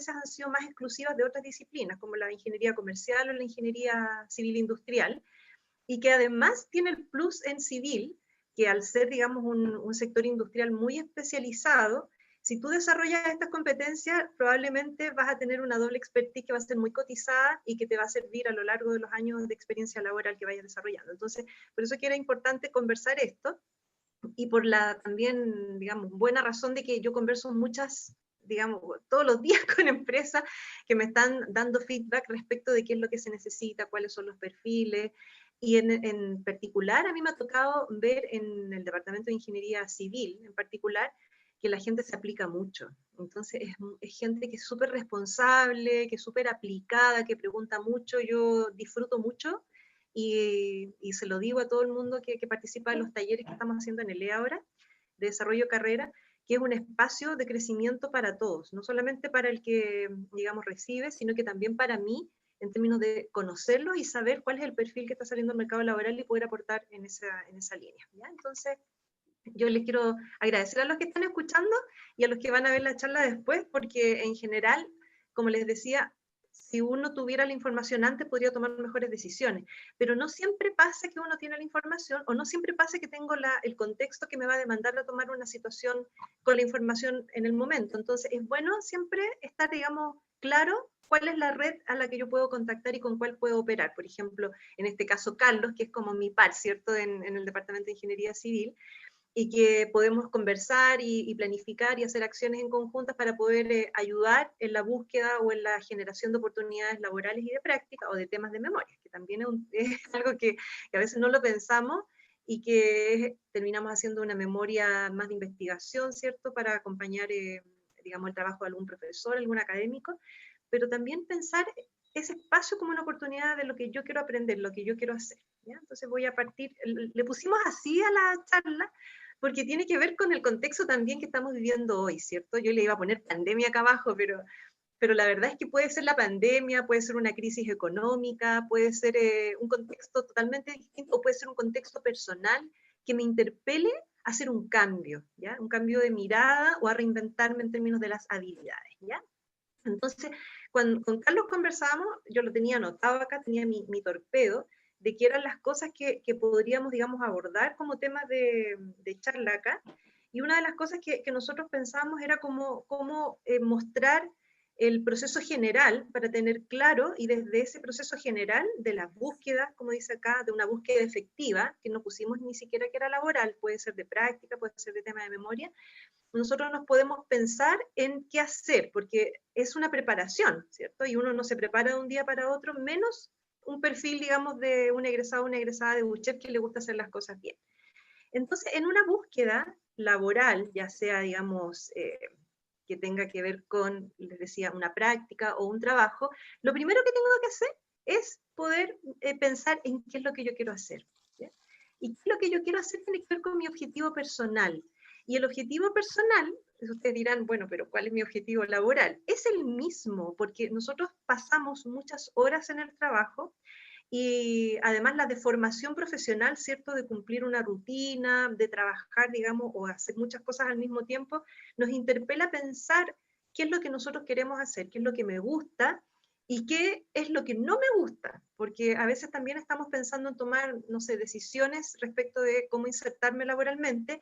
han sido más exclusivas de otras disciplinas, como la ingeniería comercial o la ingeniería civil industrial, y que además tiene el plus en civil, que al ser, digamos, un sector industrial muy especializado, si tú desarrollas estas competencias, probablemente vas a tener una doble expertise que va a ser muy cotizada y que te va a servir a lo largo de los años de experiencia laboral que vayas desarrollando. Entonces, por eso que era importante conversar esto, y por la también, digamos, buena razón de que yo converso muchas, digamos, todos los días con empresas que me están dando feedback respecto de qué es lo que se necesita, cuáles son los perfiles, y en particular a mí me ha tocado ver en el Departamento de Ingeniería Civil, en particular, que la gente se aplica mucho. Entonces es gente que es súper responsable, que es súper aplicada, que pregunta mucho, yo disfruto mucho y se lo digo a todo el mundo que participa en los talleres que estamos haciendo en el E ahora, de desarrollo de carrera, que es un espacio de crecimiento para todos, no solamente para el que, digamos, recibe, sino que también para mí, en términos de conocerlo y saber cuál es el perfil que está saliendo al mercado laboral y poder aportar en esa línea. ¿Ya? Entonces, yo les quiero agradecer a los que están escuchando y a los que van a ver la charla después, porque en general, como les decía, si uno tuviera la información antes podría tomar mejores decisiones, pero no siempre pasa que uno tiene la información o no siempre pasa que tengo el contexto que me va a demandar a tomar una situación con la información en el momento. Entonces es bueno siempre estar, digamos, claro cuál es la red a la que yo puedo contactar y con cuál puedo operar. Por ejemplo, en este caso Carlos, que es como mi par, ¿cierto?, en el Departamento de Ingeniería Civil, y que podemos conversar y planificar y hacer acciones en conjuntas para poder ayudar en la búsqueda o en la generación de oportunidades laborales y de práctica o de temas de memoria, que también es algo que a veces no lo pensamos y que terminamos haciendo una memoria más de investigación, ¿cierto?, para acompañar, digamos, el trabajo de algún profesor, algún académico, pero también pensar ese espacio como una oportunidad de lo que yo quiero aprender, lo que yo quiero hacer. ¿Ya? Entonces voy a partir, le pusimos así a la charla, porque tiene que ver con el contexto también que estamos viviendo hoy, ¿cierto? Yo le iba a poner pandemia acá abajo, pero la verdad es que puede ser la pandemia, puede ser una crisis económica, puede ser un contexto totalmente distinto, o puede ser un contexto personal que me interpele a hacer un cambio, ¿ya? Un cambio de mirada o a reinventarme en términos de las habilidades, ¿ya? Entonces, cuando con Carlos conversábamos, yo lo tenía anotado acá, tenía mi torpedo, de qué eran las cosas que podríamos, digamos, abordar como temas de charla acá. Y una de las cosas que nosotros pensábamos era cómo mostrar el proceso general para tener claro, y desde ese proceso general de las búsquedas, como dice acá, de una búsqueda efectiva, que no pusimos ni siquiera que era laboral, puede ser de práctica, puede ser de tema de memoria, nosotros nos podemos pensar en qué hacer, porque es una preparación, ¿cierto? Y uno no se prepara de un día para otro, menos un perfil, digamos, de un egresado o una egresada de UCHEF que le gusta hacer las cosas bien. Entonces, en una búsqueda laboral, ya sea, digamos, que tenga que ver con, les decía, una práctica o un trabajo, lo primero que tengo que hacer es poder pensar en qué es lo que yo quiero hacer. ¿Ya? Y qué es lo que yo quiero hacer tiene que ver con mi objetivo personal. Y el objetivo personal, ustedes dirán, bueno, pero ¿cuál es mi objetivo laboral? Es el mismo, porque nosotros pasamos muchas horas en el trabajo y además la deformación profesional, ¿cierto?, de cumplir una rutina, de trabajar, digamos, o hacer muchas cosas al mismo tiempo, nos interpela a pensar qué es lo que nosotros queremos hacer, qué es lo que me gusta y qué es lo que no me gusta, porque a veces también estamos pensando en tomar, no sé, decisiones respecto de cómo insertarme laboralmente,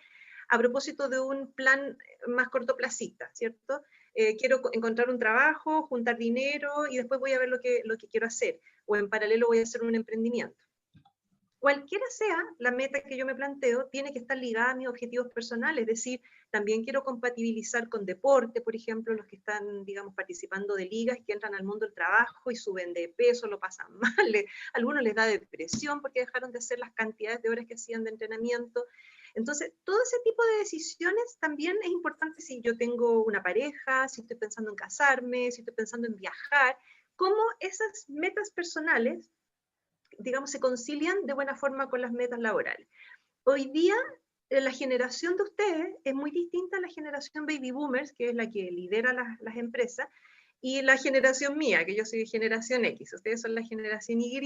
a propósito de un plan más cortoplacista, ¿cierto? Quiero encontrar un trabajo, juntar dinero y después voy a ver lo que quiero hacer, o en paralelo voy a hacer un emprendimiento. Cualquiera sea la meta que yo me planteo, tiene que estar ligada a mis objetivos personales, es decir, también quiero compatibilizar con deporte, por ejemplo, los que están, digamos, participando de ligas que entran al mundo del trabajo y suben de peso, lo pasan mal, a algunos les da depresión porque dejaron de hacer las cantidades de horas que hacían de entrenamiento. Entonces, todo ese tipo de decisiones también es importante si yo tengo una pareja, si estoy pensando en casarme, si estoy pensando en viajar, cómo esas metas personales, digamos, se concilian de buena forma con las metas laborales. Hoy día, la generación de ustedes es muy distinta a la generación baby boomers, que es la que lidera las empresas, y la generación mía, que yo soy de generación X. Ustedes son la generación Y,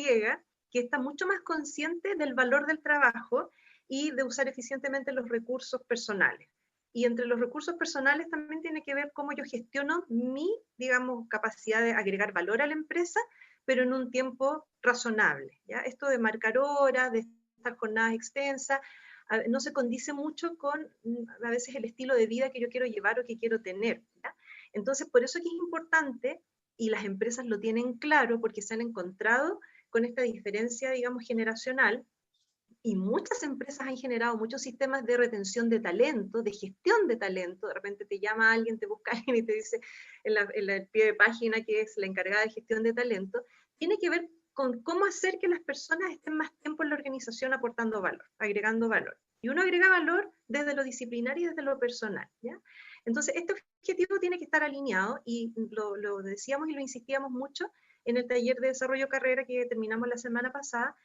que está mucho más consciente del valor del trabajo y de usar eficientemente los recursos personales. y entre los recursos personales también tiene que ver cómo yo gestiono mi, digamos, capacidad de agregar valor a la empresa, pero en un tiempo razonable, ¿ya? Esto de marcar horas, de estar jornadas extensas, no se condice mucho con a veces el estilo de vida que yo quiero llevar o que quiero tener, ¿ya? Entonces, por eso es que es importante, y las empresas lo tienen claro, porque se han encontrado con esta diferencia, digamos, generacional, y muchas empresas han generado muchos sistemas de retención de talento, de gestión de talento. De repente te llama alguien, te busca alguien y te dice en el pie de página que es la encargada de gestión de talento. Tiene que ver con cómo hacer que las personas estén más tiempo en la organización aportando valor, agregando valor. Y uno agrega valor desde lo disciplinario y desde lo personal, ¿ya? Entonces, este objetivo tiene que estar alineado, y lo decíamos y lo insistíamos mucho en el taller de desarrollo carrera que terminamos la semana pasada,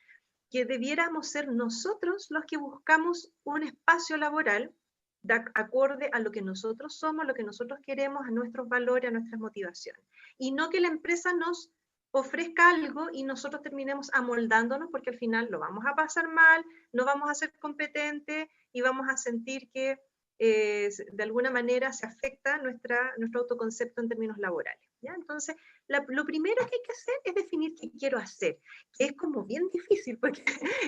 que debiéramos ser nosotros los que buscamos un espacio laboral de acorde a lo que nosotros somos, a lo que nosotros queremos, a nuestros valores, a nuestras motivaciones. Y no que la empresa nos ofrezca algo y nosotros terminemos amoldándonos, porque al final lo vamos a pasar mal, no vamos a ser competentes y vamos a sentir que de alguna manera se afecta nuestro autoconcepto en términos laborales, ¿ya? Entonces, lo primero que hay que hacer es definir qué quiero hacer, que es como bien difícil, porque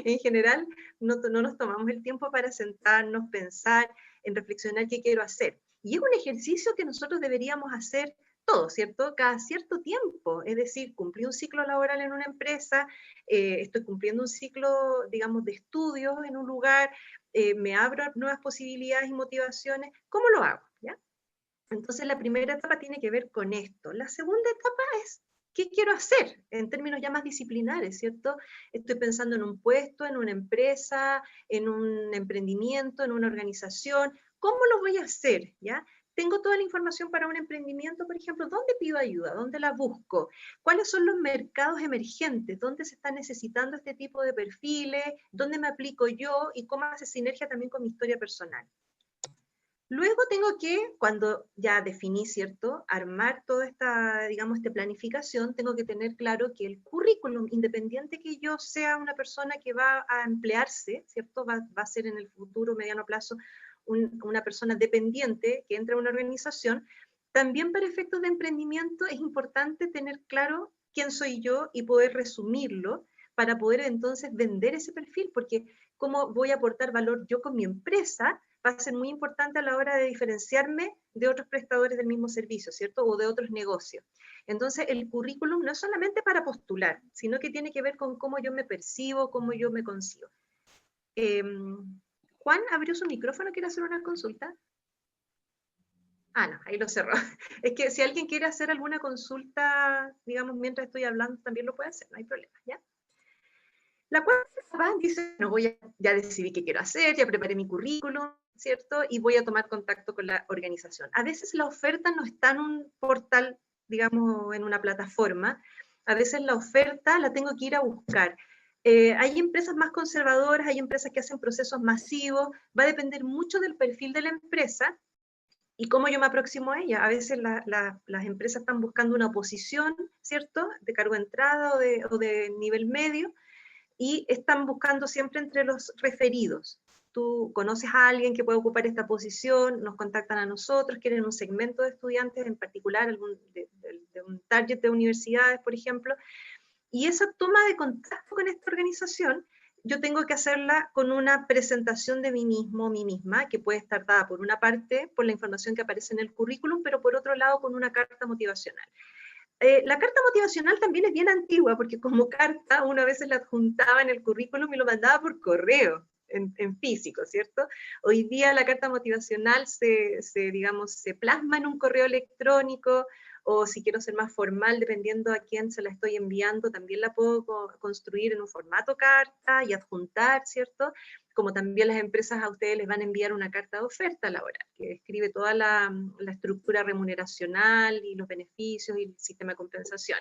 en general no nos tomamos el tiempo para sentarnos, pensar, en reflexionar qué quiero hacer. Y es un ejercicio que nosotros deberíamos hacer todo, ¿cierto? Cada cierto tiempo, es decir, cumplí un ciclo laboral en una empresa, estoy cumpliendo un ciclo, digamos, de estudios en un lugar, me abro nuevas posibilidades y motivaciones, ¿cómo lo hago? ¿Ya? Entonces la primera etapa tiene que ver con esto. La segunda etapa es, ¿qué quiero hacer? En términos ya más disciplinares, ¿cierto? Estoy pensando en un puesto, en una empresa, en un emprendimiento, en una organización. ¿Cómo lo voy a hacer? ¿Ya? Tengo toda la información para un emprendimiento, por ejemplo, ¿dónde pido ayuda? ¿Dónde la busco? ¿Cuáles son los mercados emergentes? ¿Dónde se está necesitando este tipo de perfiles? ¿Dónde me aplico yo? ¿Y cómo hace sinergia también con mi historia personal? Luego tengo que, cuando ya definí, ¿cierto?, armar toda esta, digamos, planificación, tengo que tener claro que el currículum, independiente que yo sea una persona que va a emplearse, ¿cierto?, va a ser en el futuro, mediano plazo, una persona dependiente que entra a una organización, también para efectos de emprendimiento es importante tener claro quién soy yo y poder resumirlo para poder entonces vender ese perfil, porque cómo voy a aportar valor yo con mi empresa va a ser muy importante a la hora de diferenciarme de otros prestadores del mismo servicio, ¿cierto? O de otros negocios. Entonces, el currículum no es solamente para postular, sino que tiene que ver con cómo yo me percibo, cómo yo me concibo. Juan abrió su micrófono, ¿quiere hacer una consulta? Ah, no, ahí lo cerró. Es que si alguien quiere hacer alguna consulta, digamos, mientras estoy hablando, también lo puede hacer, no hay problema, ¿ya? La cuarta etapa dice, no voy a, ya decidí qué quiero hacer, ya preparé mi currículum, ¿cierto? Y voy a tomar contacto con la organización. A veces la oferta no está en un portal, digamos, en una plataforma. A veces la oferta la tengo que ir a buscar. Hay empresas más conservadoras, hay empresas que hacen procesos masivos, va a depender mucho del perfil de la empresa y cómo yo me aproximo a ella. A veces las empresas están buscando una posición, ¿cierto?, de cargo de entrada o de nivel medio, y están buscando siempre entre los referidos. Tú conoces a alguien que puede ocupar esta posición, nos contactan a nosotros, quieren un segmento de estudiantes en particular, de un target de universidades, por ejemplo, y esa toma de contacto con esta organización, yo tengo que hacerla con una presentación de mí mismo, mí misma, que puede estar dada por una parte por la información que aparece en el currículum, pero por otro lado con una carta motivacional. La carta motivacional también es bien antigua, porque como carta uno a veces la adjuntaba en el currículum y lo mandaba por correo, en físico, ¿cierto? Hoy día la carta motivacional digamos, se plasma en un correo electrónico, o si quiero ser más formal, dependiendo a quién se la estoy enviando, también la puedo construir en un formato carta y adjuntar, ¿cierto? Como también las empresas a ustedes les van a enviar una carta de oferta laboral, que describe toda la estructura remuneracional y los beneficios y el sistema de compensación.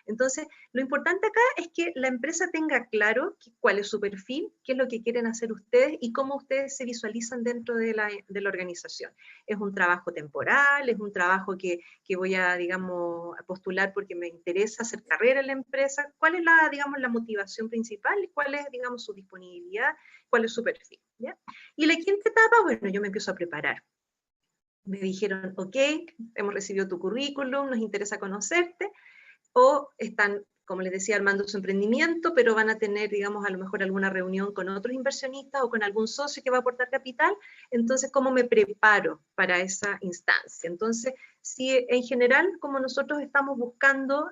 Entonces, lo importante acá es que la empresa tenga claro cuál es su perfil, qué es lo que quieren hacer ustedes y cómo ustedes se visualizan dentro de la organización. ¿Es un trabajo temporal? ¿Es un trabajo que voy a, digamos, a postular porque me interesa hacer carrera en la empresa? ¿Cuál es digamos, la motivación principal? ¿Cuál es, digamos, su disponibilidad? ¿Cuál es su perfil? ¿Ya? Y la quinta etapa, bueno, yo me empiezo a preparar. me dijeron, ok, hemos recibido tu currículum, nos interesa conocerte, o están, como les decía, armando su emprendimiento, pero van a tener, digamos, a lo mejor alguna reunión con otros inversionistas o con algún socio que va a aportar capital. Entonces, ¿cómo me preparo para esa instancia? Entonces, si en general, como nosotros estamos buscando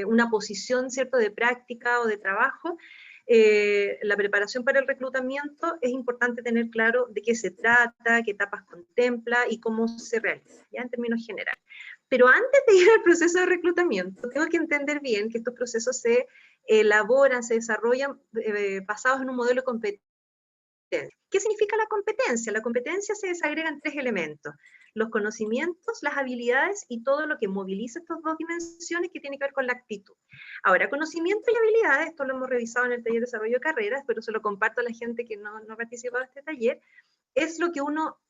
una posición, ¿cierto?, de práctica o de trabajo, la preparación para el reclutamiento es importante tener claro de qué se trata, qué etapas contempla y cómo se realiza, ya en términos generales. Pero antes de ir al proceso de reclutamiento, tengo que entender bien que estos procesos se elaboran, se desarrollan basados en un modelo de competencia. ¿Qué significa la competencia? La competencia se desagrega en 3 elementos: los conocimientos, las habilidades y todo lo que moviliza estas 2 dimensiones que tiene que ver con la actitud. Ahora, conocimiento y habilidades, esto lo hemos revisado en el taller de desarrollo de carreras, pero se lo comparto a la gente que no ha participado de este taller, es lo que uno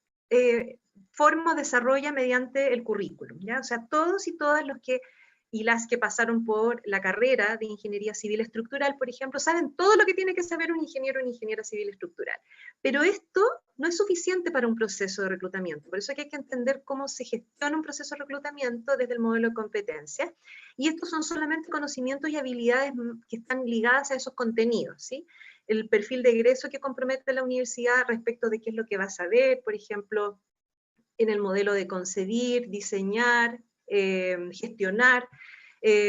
forma o desarrolla mediante el currículum, ¿ya? O sea, todos y todas los que y las que pasaron por la carrera de ingeniería civil estructural, por ejemplo, saben todo lo que tiene que saber un ingeniero o una ingeniera civil estructural. Pero esto no es suficiente para un proceso de reclutamiento. Por eso hay que entender cómo se gestiona un proceso de reclutamiento desde el modelo de competencia. Y estos son solamente conocimientos y habilidades que están ligadas a esos contenidos, ¿sí? El perfil de egreso que compromete la universidad respecto de qué es lo que va a saber, por ejemplo, en el modelo de concebir, diseñar, gestionar,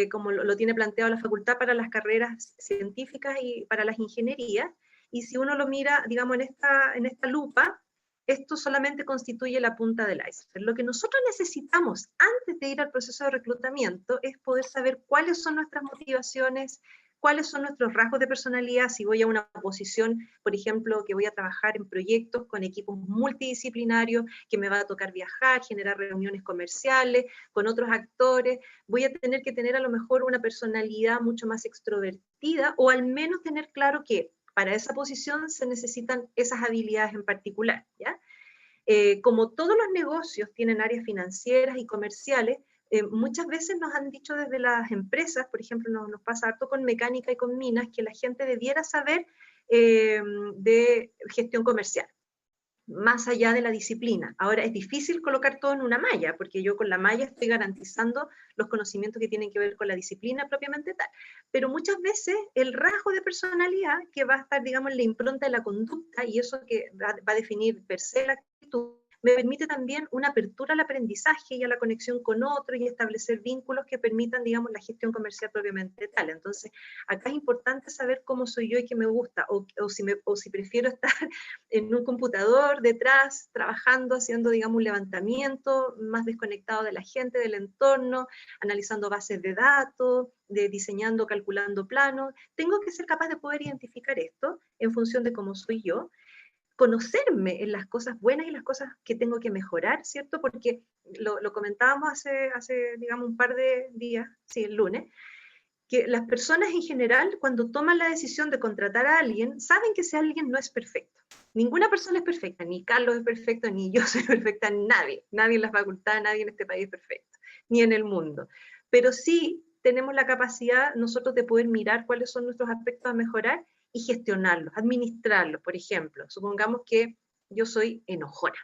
como lo tiene planteado la facultad para las carreras científicas y para las ingenierías. Y si uno lo mira, digamos, en esta lupa, esto solamente constituye la punta del iceberg. Lo que nosotros necesitamos antes de ir al proceso de reclutamiento es poder saber cuáles son nuestras motivaciones, cuáles son nuestros rasgos de personalidad, si voy a una posición, por ejemplo, que voy a trabajar en proyectos con equipos multidisciplinarios, que me va a tocar viajar, generar reuniones comerciales con otros actores, voy a tener que tener a lo mejor una personalidad mucho más extrovertida, o al menos tener claro que para esa posición se necesitan esas habilidades en particular, ¿ya? Como todos los negocios tienen áreas financieras y comerciales, muchas veces nos han dicho desde las empresas, por ejemplo, nos pasa harto con mecánica y con minas, que la gente debiera saber de gestión comercial, más allá de la disciplina. Ahora, es difícil colocar todo en una malla, porque yo con la malla estoy garantizando los conocimientos que tienen que ver con la disciplina propiamente tal. Pero muchas veces el rasgo de personalidad que va a estar, digamos, en la impronta de la conducta, y eso que va a definir per se la actitud, me permite también una apertura al aprendizaje y a la conexión con otros y establecer vínculos que permitan, digamos, la gestión comercial propiamente tal. Entonces, acá es importante saber cómo soy yo y qué me gusta, o si prefiero estar en un computador detrás, trabajando, haciendo, digamos, un levantamiento, más desconectado de la gente, del entorno, analizando bases de datos, diseñando, calculando planos. Tengo que ser capaz de poder identificar esto en función de cómo soy yo, conocerme en las cosas buenas y las cosas que tengo que mejorar, ¿cierto? Porque lo comentábamos hace, digamos, un par de días, sí, el lunes, que las personas en general, cuando toman la decisión de contratar a alguien, saben que ese alguien no es perfecto. Ninguna persona es perfecta, ni Carlos es perfecto, ni yo soy perfecta, nadie en la facultad, nadie en este país es perfecto, ni en el mundo. Pero sí tenemos la capacidad nosotros de poder mirar cuáles son nuestros aspectos a mejorar y gestionarlos, administrarlos. Por ejemplo, supongamos que yo soy enojona.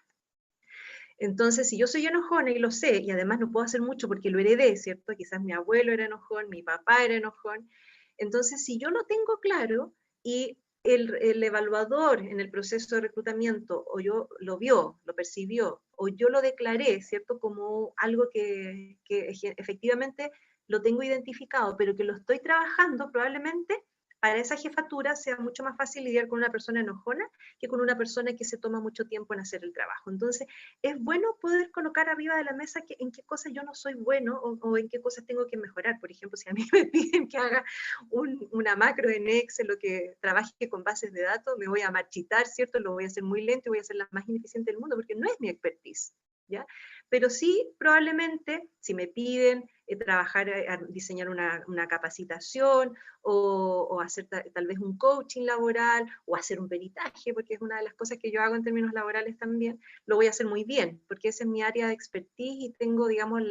Entonces, si yo soy enojona y lo sé, y además no puedo hacer mucho porque lo heredé, ¿cierto? Quizás mi abuelo era enojón, mi papá era enojón. Entonces, si yo lo tengo claro y el evaluador en el proceso de reclutamiento o yo lo vio, lo percibió, o yo lo declaré, ¿cierto? Como algo que efectivamente lo tengo identificado, pero que lo estoy trabajando, probablemente para esa jefatura sea mucho más fácil lidiar con una persona enojona que con una persona que se toma mucho tiempo en hacer el trabajo. Entonces, es bueno poder colocar arriba de la mesa en qué cosas yo no soy bueno o en qué cosas tengo que mejorar. Por ejemplo, si a mí me piden que haga una macro en Excel o que trabaje con bases de datos, me voy a marchitar, ¿cierto? Lo voy a hacer muy lento y voy a ser la más ineficiente del mundo porque no es mi expertise, ¿ya? Pero sí, probablemente, si me piden trabajar, diseñar una capacitación o hacer tal vez un coaching laboral o hacer un peritaje, porque es una de las cosas que yo hago en términos laborales también, lo voy a hacer muy bien, porque esa es mi área de expertise y tengo, digamos,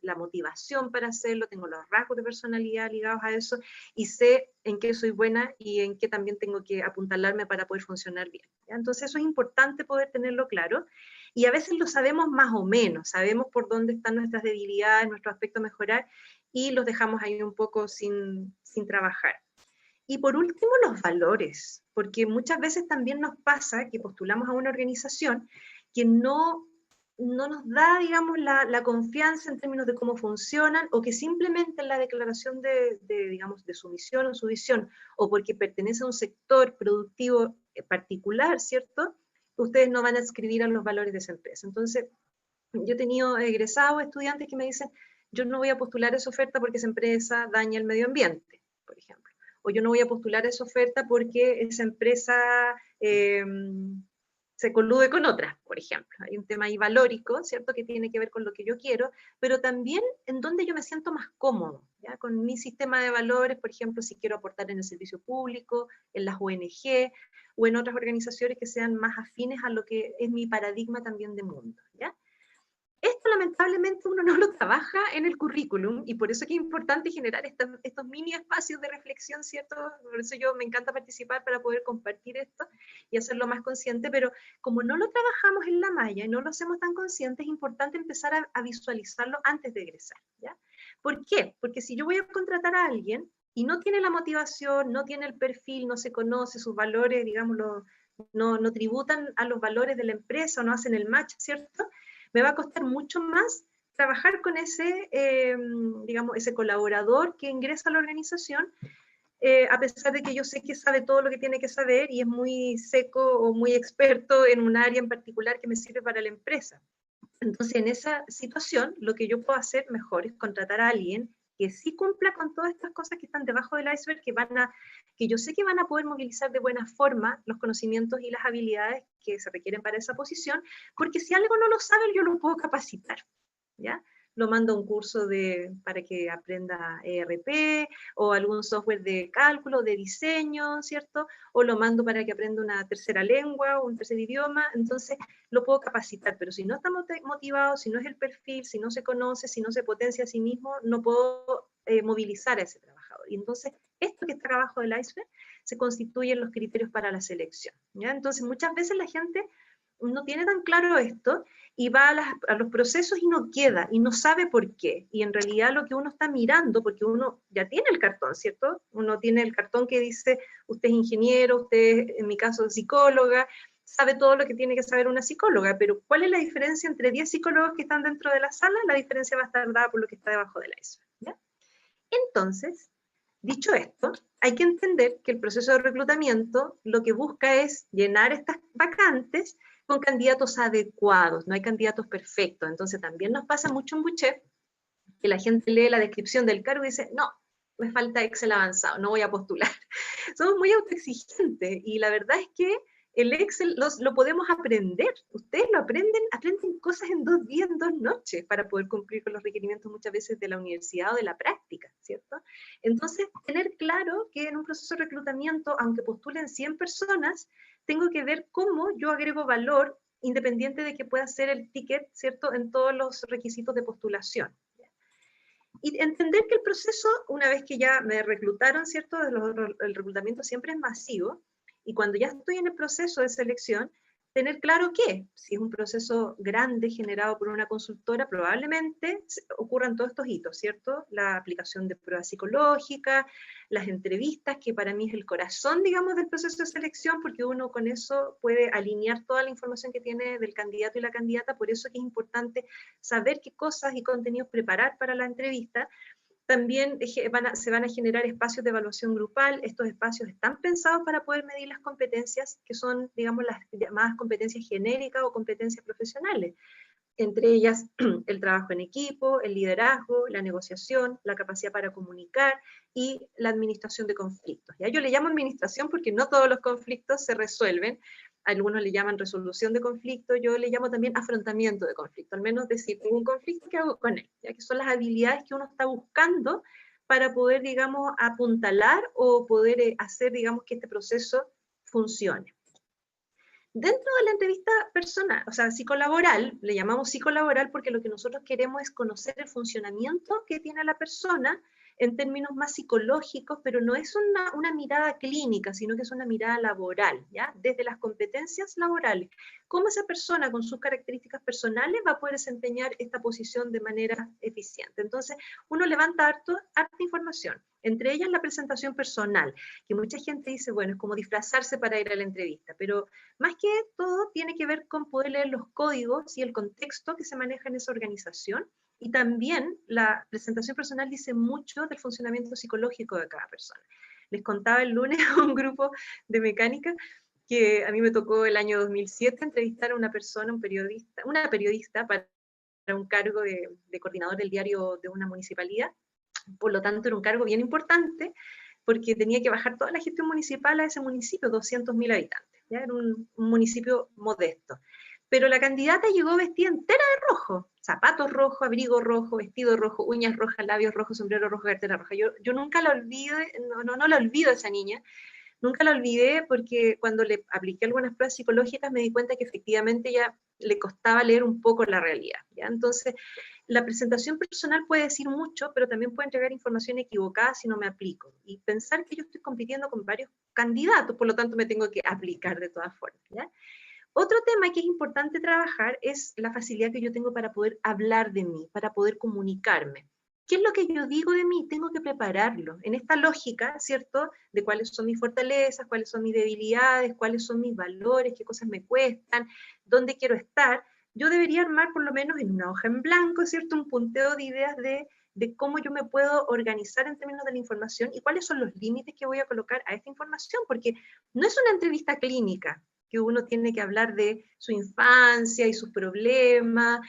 la motivación para hacerlo, tengo los rasgos de personalidad ligados a eso y sé en qué soy buena y en qué también tengo que apuntalarme para poder funcionar bien. ¿Ya? Entonces eso es importante poder tenerlo claro. y a veces lo sabemos más o menos, sabemos por dónde están nuestras debilidades, nuestros aspectos a mejorar, y los dejamos ahí un poco sin trabajar. Y por último, los valores, porque muchas veces también nos pasa que postulamos a una organización que no nos da, digamos, la confianza en términos de cómo funcionan, o que simplemente en la declaración digamos, de su misión o su visión, o porque pertenece a un sector productivo particular, ¿cierto? Ustedes no van a escribir a los valores de esa empresa. Entonces, yo he tenido egresados, estudiantes que me dicen, yo no voy a postular esa oferta porque esa empresa daña el medio ambiente, por ejemplo. O yo no voy a postular esa oferta porque esa empresa se colude con otras, por ejemplo. Hay un tema ahí valórico, ¿cierto?, que tiene que ver con lo que yo quiero, pero también en donde yo me siento más cómodo, ¿ya?, con mi sistema de valores, por ejemplo, si quiero aportar en el servicio público, en las ONG, o en otras organizaciones que sean más afines a lo que es mi paradigma también de mundo, ¿ya? Esto lamentablemente uno no lo trabaja en el currículum, y por eso es que es importante generar estos mini espacios de reflexión, ¿cierto? Por eso yo me encanta participar, para poder compartir esto y hacerlo más consciente, pero como no lo trabajamos en la malla y no lo hacemos tan consciente, es importante empezar a visualizarlo antes de egresar, ¿ya? ¿Por qué? Porque si yo voy a contratar a alguien y no tiene la motivación, no tiene el perfil, no se conoce sus valores, digamos, no tributan a los valores de la empresa, o no hacen el match, ¿cierto?, me va a costar mucho más trabajar con ese, digamos, ese colaborador que ingresa a la organización, a pesar de que yo sé que sabe todo lo que tiene que saber y es muy seco o muy experto en un área en particular que me sirve para la empresa. Entonces, en esa situación, lo que yo puedo hacer mejor es contratar a alguien que sí cumpla con todas estas cosas que están debajo del iceberg, que yo sé que van a poder movilizar de buena forma los conocimientos y las habilidades que se requieren para esa posición, porque si algo no lo saben, yo lo puedo capacitar, ¿ya? Lo mando a un curso para que aprenda ERP, o algún software de cálculo, de diseño, ¿cierto? O lo mando para que aprenda una tercera lengua o un tercer idioma. Entonces, lo puedo capacitar, pero si no está motivado, si no es el perfil, si no se conoce, si no se potencia a sí mismo, no puedo movilizar a ese trabajador. Y entonces, esto que está abajo del iceberg se constituyen los criterios para la selección, ¿ya? Entonces, muchas veces la gente no tiene tan claro esto, y va a los procesos y no queda, y no sabe por qué. Y en realidad lo que uno está mirando, porque uno ya tiene el cartón, ¿cierto? Uno tiene el cartón que dice, usted es ingeniero, usted, en mi caso, es psicóloga, sabe todo lo que tiene que saber una psicóloga, pero ¿cuál es la diferencia entre 10 psicólogos que están dentro de la sala? La diferencia va a estar dada por lo que está debajo del iceberg, ¿ya? Entonces, dicho esto, hay que entender que el proceso de reclutamiento lo que busca es llenar estas vacantes con candidatos adecuados, no hay candidatos perfectos. Entonces también nos pasa mucho en Buchef que la gente lee la descripción del cargo y dice, no, me falta Excel avanzado, no voy a postular. Somos muy autoexigentes, y la verdad es que el Excel lo podemos aprender. Ustedes lo aprenden cosas en 2 días, en 2 noches, para poder cumplir con los requerimientos muchas veces de la universidad o de la práctica, ¿cierto? Entonces, tener claro que en un proceso de reclutamiento, aunque postulen 100 personas, tengo que ver cómo yo agrego valor, independiente de que pueda ser el ticket, ¿cierto?, en todos los requisitos de postulación. Y entender que el proceso, una vez que ya me reclutaron, ¿cierto?, el reclutamiento siempre es masivo, y cuando ya estoy en el proceso de selección, tener claro que, si es un proceso grande generado por una consultora, probablemente ocurran todos estos hitos, ¿cierto? La aplicación de pruebas psicológicas, las entrevistas, que para mí es el corazón, digamos, del proceso de selección, porque uno con eso puede alinear toda la información que tiene del candidato y la candidata. Por eso es que es importante saber qué cosas y contenidos preparar para la entrevista. También se van a generar espacios de evaluación grupal. Estos espacios están pensados para poder medir las competencias, que son, digamos, las llamadas competencias genéricas o competencias profesionales. Entre ellas, el trabajo en equipo, el liderazgo, la negociación, la capacidad para comunicar y la administración de conflictos. ¿Ya? Yo le llamo administración porque no todos los conflictos se resuelven. Algunos le llaman resolución de conflicto, yo le llamo también afrontamiento de conflicto. Al menos decir, tengo un conflicto, ¿qué hago con él? ¿Ya? Que son las habilidades que uno está buscando para poder, digamos, apuntalar o poder hacer, digamos, que este proceso funcione. Dentro de la entrevista personal, o sea, psicolaboral, le llamamos psicolaboral porque lo que nosotros queremos es conocer el funcionamiento que tiene la persona en términos más psicológicos, pero no es una mirada clínica, sino que es una mirada laboral, ¿ya? Desde las competencias laborales. ¿Cómo esa persona con sus características personales va a poder desempeñar esta posición de manera eficiente? Entonces, uno levanta harta información, entre ellas la presentación personal, que mucha gente dice, bueno, es como disfrazarse para ir a la entrevista, pero más que todo tiene que ver con poder leer los códigos y el contexto que se maneja en esa organización, y también la presentación personal dice mucho del funcionamiento psicológico de cada persona. Les contaba el lunes a un grupo de mecánica que a mí me tocó el año 2007 entrevistar a una persona, una periodista para un cargo de coordinador del diario de una municipalidad. Por lo tanto, era un cargo bien importante porque tenía que bajar toda la gestión municipal a ese municipio, 200.000 habitantes. ¿Ya? Era un municipio modesto. Pero la candidata llegó vestida entera de rojo, zapatos rojos, abrigo rojo, vestido rojo, uñas rojas, labios rojos, sombrero rojo, cartera roja. Yo nunca la olvido, no la olvido a esa niña, nunca la olvidé porque cuando le apliqué algunas pruebas psicológicas me di cuenta que efectivamente ya le costaba leer un poco la realidad. ¿Ya? Entonces, la presentación personal puede decir mucho, pero también puede entregar información equivocada si no me aplico. Y pensar que yo estoy compitiendo con varios candidatos, por lo tanto me tengo que aplicar de todas formas. ¿Ya? Otro tema que es importante trabajar es la facilidad que yo tengo para poder hablar de mí, para poder comunicarme. ¿Qué es lo que yo digo de mí? Tengo que prepararlo. En esta lógica, ¿cierto? De cuáles son mis fortalezas, cuáles son mis debilidades, cuáles son mis valores, qué cosas me cuestan, dónde quiero estar. Yo debería armar por lo menos en una hoja en blanco, ¿cierto? Un punteo de ideas de cómo yo me puedo organizar en términos de la información y cuáles son los límites que voy a colocar a esta información, porque no es una entrevista clínica, que uno tiene que hablar de su infancia y sus problemas.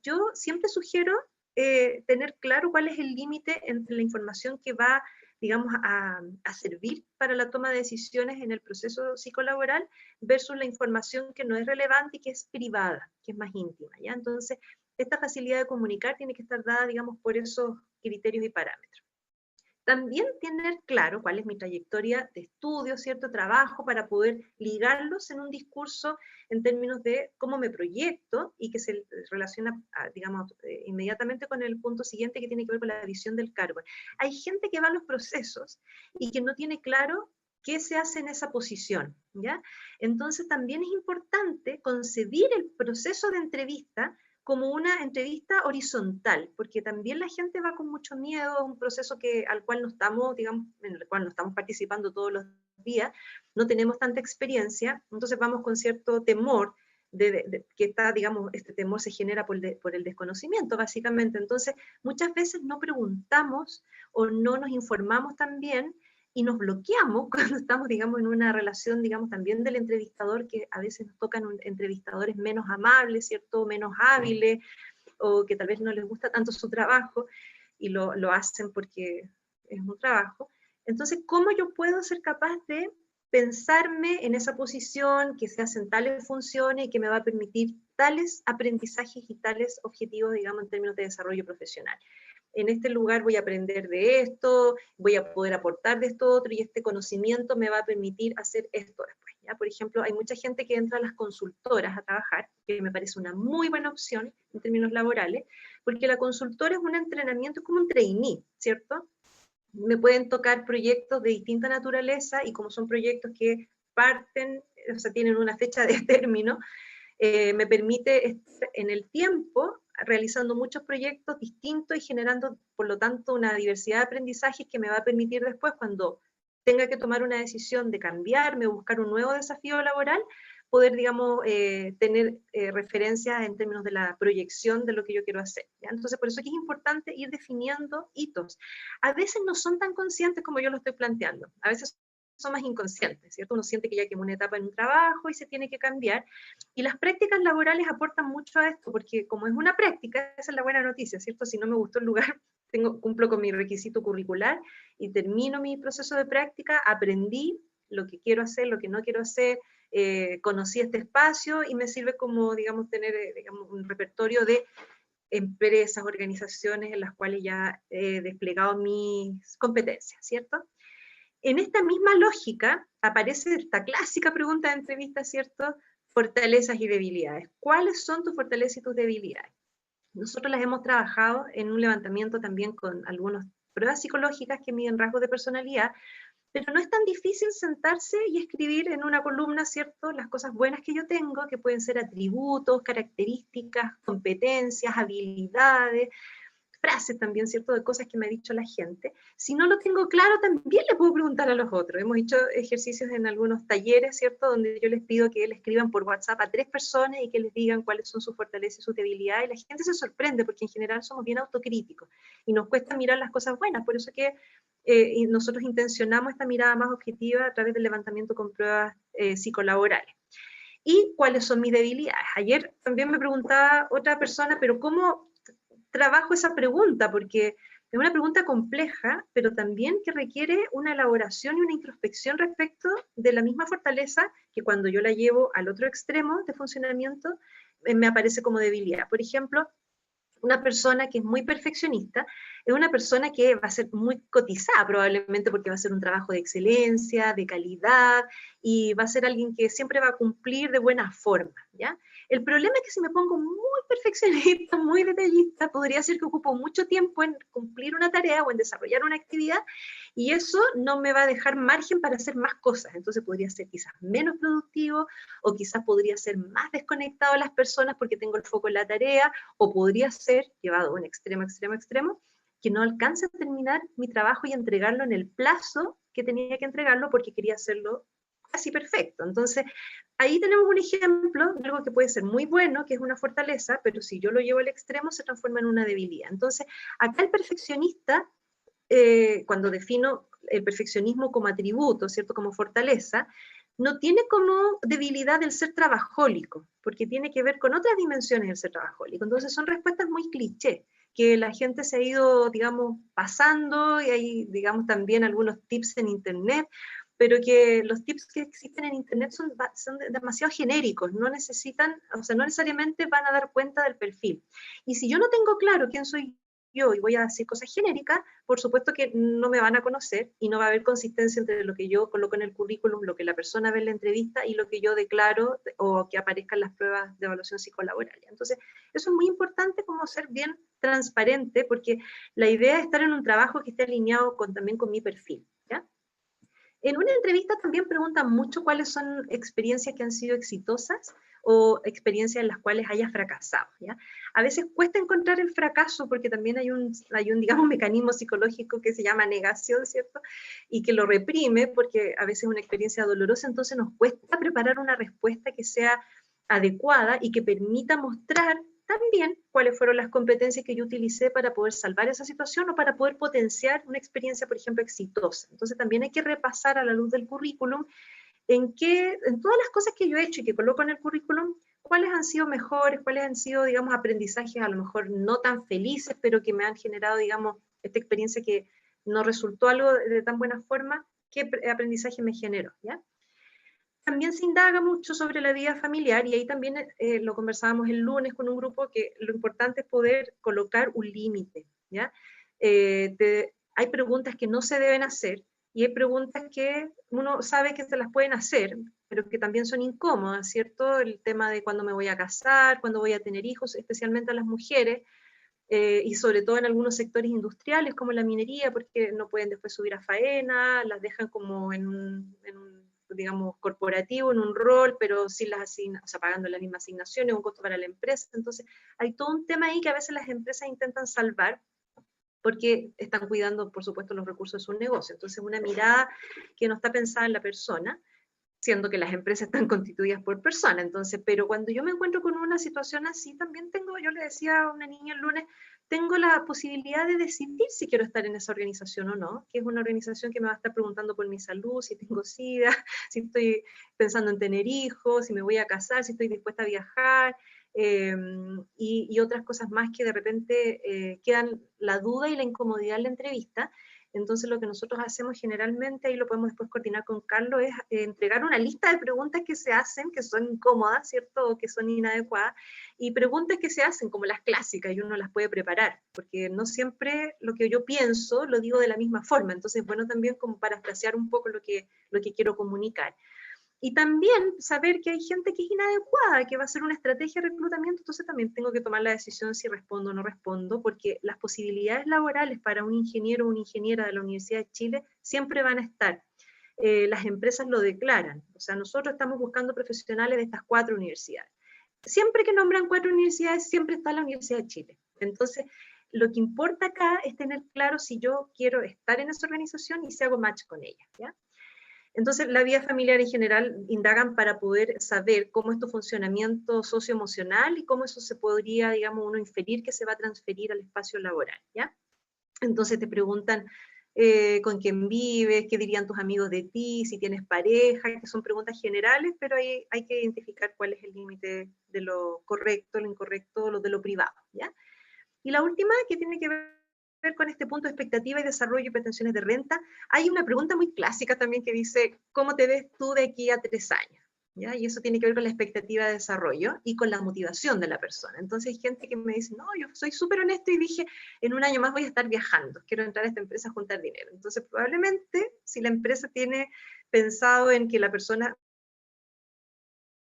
Yo siempre sugiero tener claro cuál es el límite entre la información que va, digamos, a servir para la toma de decisiones en el proceso psicolaboral versus la información que no es relevante y que es privada, que es más íntima, ¿ya? Entonces, esta facilidad de comunicar tiene que estar dada, digamos, por esos criterios y parámetros. También tener claro cuál es mi trayectoria de estudio, cierto trabajo, para poder ligarlos en un discurso en términos de cómo me proyecto y que se relaciona, digamos, inmediatamente con el punto siguiente que tiene que ver con la visión del cargo. Hay gente que va a los procesos y que no tiene claro qué se hace en esa posición, ¿ya? Entonces también es importante concebir el proceso de entrevista como una entrevista horizontal, porque también la gente va con mucho miedo a un proceso al cual no estamos, digamos, en el cual no estamos participando todos los días, no tenemos tanta experiencia, entonces vamos con cierto temor, que está, digamos, este temor se genera por el desconocimiento, básicamente. Entonces, muchas veces no preguntamos o no nos informamos tan bien y nos bloqueamos cuando estamos, digamos, en una relación, digamos, también del entrevistador, que a veces nos tocan entrevistadores menos amables, ¿cierto? Menos hábiles, o que tal vez no les gusta tanto su trabajo, y lo hacen porque es un trabajo. Entonces, ¿cómo yo puedo ser capaz de pensarme en esa posición, que se hacen tales funciones y que me va a permitir tales aprendizajes y tales objetivos, digamos, en términos de desarrollo profesional? En este lugar voy a aprender de esto, voy a poder aportar de esto otro, y este conocimiento me va a permitir hacer esto después, ¿ya? Por ejemplo, hay mucha gente que entra a las consultoras a trabajar, que me parece una muy buena opción en términos laborales, porque la consultora es un entrenamiento, es como un trainee, ¿cierto? Me pueden tocar proyectos de distinta naturaleza, y como son proyectos que parten, o sea, tienen una fecha de término, me permite estar en el tiempo realizando muchos proyectos distintos y generando, por lo tanto, una diversidad de aprendizajes que me va a permitir después, cuando tenga que tomar una decisión de cambiarme o buscar un nuevo desafío laboral, poder, digamos, tener referencias en términos de la proyección de lo que yo quiero hacer, ¿ya? Entonces, por eso es importante ir definiendo hitos. A veces no son tan conscientes como yo lo estoy planteando, a veces son más inconscientes, ¿cierto? Uno siente que ya quemó una etapa en un trabajo y se tiene que cambiar, y las prácticas laborales aportan mucho a esto, porque como es una práctica, esa es la buena noticia, ¿cierto? Si no me gustó el lugar, cumplo con mi requisito curricular y termino mi proceso de práctica, aprendí lo que quiero hacer, lo que no quiero hacer, conocí este espacio y me sirve como, digamos, tener digamos, un repertorio de empresas, organizaciones en las cuales ya he desplegado mis competencias, ¿cierto? En esta misma lógica aparece esta clásica pregunta de entrevista, ¿cierto? Fortalezas y debilidades. ¿Cuáles son tus fortalezas y tus debilidades? Nosotros las hemos trabajado en un levantamiento también con algunas pruebas psicológicas que miden rasgos de personalidad, pero no es tan difícil sentarse y escribir en una columna, ¿cierto?, las cosas buenas que yo tengo, que pueden ser atributos, características, competencias, habilidades, frases también, ¿cierto?, de cosas que me ha dicho la gente. Si no lo tengo claro, también le puedo preguntar a los otros. Hemos hecho ejercicios en algunos talleres, ¿cierto?, donde yo les pido que le escriban por WhatsApp a 3 personas y que les digan cuáles son sus fortalezas y sus debilidades. Y la gente se sorprende porque en general somos bien autocríticos y nos cuesta mirar las cosas buenas. Por eso que y nosotros intencionamos esta mirada más objetiva a través del levantamiento con pruebas psicolaborales. ¿Y cuáles son mis debilidades? Ayer también me preguntaba otra persona, pero ¿cómo trabajo esa pregunta? Porque es una pregunta compleja, pero también que requiere una elaboración y una introspección respecto de la misma fortaleza que cuando yo la llevo al otro extremo de funcionamiento, me aparece como debilidad. Por ejemplo, una persona que es muy perfeccionista es una persona que va a ser muy cotizada probablemente porque va a ser un trabajo de excelencia, de calidad, y va a ser alguien que siempre va a cumplir de buena forma, ¿ya? El problema es que si me pongo muy perfeccionista, muy detallista, podría ser que ocupo mucho tiempo en cumplir una tarea o en desarrollar una actividad, y eso no me va a dejar margen para hacer más cosas. Entonces podría ser quizás menos productivo, o quizás podría ser más desconectado de las personas porque tengo el foco en la tarea, o podría ser llevado a un extremo, extremo, extremo, que no alcance a terminar mi trabajo y entregarlo en el plazo que tenía que entregarlo porque quería hacerlo casi perfecto. Entonces, ahí tenemos un ejemplo de algo que puede ser muy bueno, que es una fortaleza, pero si yo lo llevo al extremo se transforma en una debilidad. Entonces, acá el perfeccionista, cuando defino el perfeccionismo como atributo, ¿cierto? Como fortaleza, no tiene como debilidad el ser trabajólico, porque tiene que ver con otras dimensiones del ser trabajólico. Entonces son respuestas muy cliché, que la gente se ha ido, digamos, pasando, y hay, digamos, también algunos tips en Internet, pero que los tips que existen en Internet son demasiado genéricos, no necesitan, o sea, no necesariamente van a dar cuenta del perfil. Y si yo no tengo claro quién soy yo y voy a decir cosas genéricas, por supuesto que no me van a conocer y no va a haber consistencia entre lo que yo coloco en el currículum, lo que la persona ve en la entrevista y lo que yo declaro o que aparezca en las pruebas de evaluación psicolaboral. Entonces, eso es muy importante, como ser bien transparente, porque la idea es estar en un trabajo que esté alineado también con mi perfil, ¿ya? En una entrevista también preguntan mucho cuáles son experiencias que han sido exitosas o experiencias en las cuales hayas fracasado, ¿ya? A veces cuesta encontrar el fracaso porque también hay un digamos, mecanismo psicológico que se llama negación, ¿cierto? Y que lo reprime porque a veces es una experiencia dolorosa, entonces nos cuesta preparar una respuesta que sea adecuada y que permita mostrar también cuáles fueron las competencias que yo utilicé para poder salvar esa situación o para poder potenciar una experiencia, por ejemplo, exitosa. Entonces también hay que repasar a la luz del currículum en todas las cosas que yo he hecho y que coloco en el currículum, cuáles han sido mejores, cuáles han sido, digamos, aprendizajes a lo mejor no tan felices, pero que me han generado, digamos, esta experiencia que no resultó algo de tan buena forma, qué aprendizaje me generó, ¿ya? También se indaga mucho sobre la vida familiar y ahí también lo conversábamos el lunes con un grupo que lo importante es poder colocar un límite, ¿ya? Hay preguntas que no se deben hacer y hay preguntas que uno sabe que se las pueden hacer, pero que también son incómodas, ¿cierto? El tema de cuándo me voy a casar, cuándo voy a tener hijos, especialmente a las mujeres, y sobre todo en algunos sectores industriales como la minería, porque no pueden después subir a faena, las dejan como en un digamos, corporativo, en un rol, pero sin las o sea, pagando la misma asignación, es un costo para la empresa. Entonces, hay todo un tema ahí que a veces las empresas intentan salvar porque están cuidando, por supuesto, los recursos de su negocio. Entonces, una mirada que no está pensada en la persona, siendo que las empresas están constituidas por personas. Entonces, pero cuando yo me encuentro con una situación así, también tengo, yo le decía a una niña el lunes, tengo la posibilidad de decidir si quiero estar en esa organización o no, que es una organización que me va a estar preguntando por mi salud, si tengo SIDA, si estoy pensando en tener hijos, si me voy a casar, si estoy dispuesta a viajar, y otras cosas más que de repente quedan la duda y la incomodidad en la entrevista. Entonces lo que nosotros hacemos generalmente, ahí lo podemos después coordinar con Carlos, es entregar una lista de preguntas que se hacen, que son incómodas, ¿cierto? O que son inadecuadas, y preguntas que se hacen como las clásicas, y uno las puede preparar, porque no siempre lo que yo pienso lo digo de la misma forma, entonces bueno también como parafrasear un poco lo que quiero comunicar. Y también saber que hay gente que es inadecuada, que va a ser una estrategia de reclutamiento, entonces también tengo que tomar la decisión si respondo o no respondo, porque las posibilidades laborales para un ingeniero o una ingeniera de la Universidad de Chile siempre van a estar. Las empresas lo declaran, o sea, nosotros estamos buscando profesionales de estas 4 universidades. Siempre que nombran 4 universidades, siempre está la Universidad de Chile. Entonces, lo que importa acá es tener claro si yo quiero estar en esa organización y si hago match con ella, ¿ya? Entonces, la vida familiar en general indagan para poder saber cómo es tu funcionamiento socioemocional y cómo eso se podría, digamos, uno inferir que se va a transferir al espacio laboral, ¿ya? Entonces te preguntan con quién vives, qué dirían tus amigos de ti, si tienes pareja, que son preguntas generales, pero ahí hay que identificar cuál es el límite de lo correcto, lo incorrecto, lo de lo privado, ¿ya? Y la última, que tiene que ver con este punto de expectativa y desarrollo y pretensiones de renta, hay una pregunta muy clásica también que dice, ¿cómo te ves tú de aquí a 3 años? ¿Ya? Y eso tiene que ver con la expectativa de desarrollo y con la motivación de la persona. Entonces hay gente que me dice, no, yo soy súper honesto y dije, en un año más voy a estar viajando, quiero entrar a esta empresa a juntar dinero. Entonces probablemente si la empresa tiene pensado en que la persona